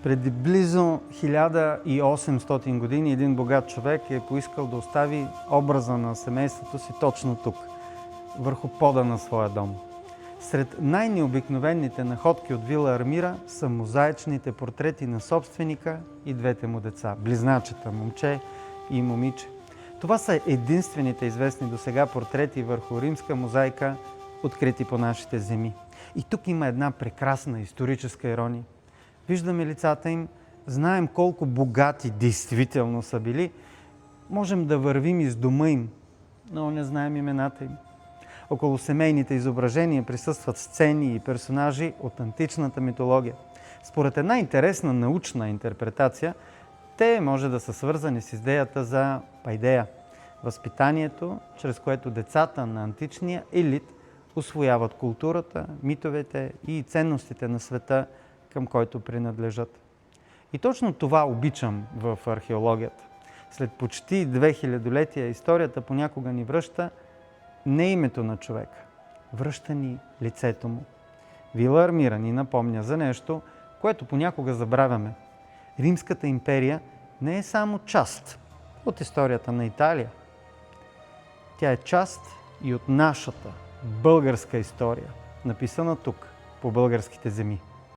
Преди близо 1800 години един богат човек е поискал да остави образа на семейството си точно тук, върху пода на своя дом. Сред най-необикновените находки от вила Армира са мозаичните портрети на собственика и двете му деца, близначета, момче и момиче. Това са единствените известни досега портрети върху римска мозайка, открити по нашите земи. И тук има една прекрасна историческа ирония. Виждаме лицата им, знаем колко богати действително са били, можем да вървим из дома им, но не знаем имената им. Около семейните изображения присъстват сцени и персонажи от античната митология. Според една интересна научна интерпретация, те може да са свързани с идеята за пайдея – възпитанието, чрез което децата на античния елит усвояват културата, митовете и ценностите на света, към който принадлежат. И точно това обичам в археологията. След почти 2000-летия историята понякога ни връща не името на човека, връща ни лицето му. Вила Армира ни напомня за нещо, което понякога забравяме. Римската империя не е само част от историята на Италия. Тя е част и от нашата българска история, написана тук, по българските земи.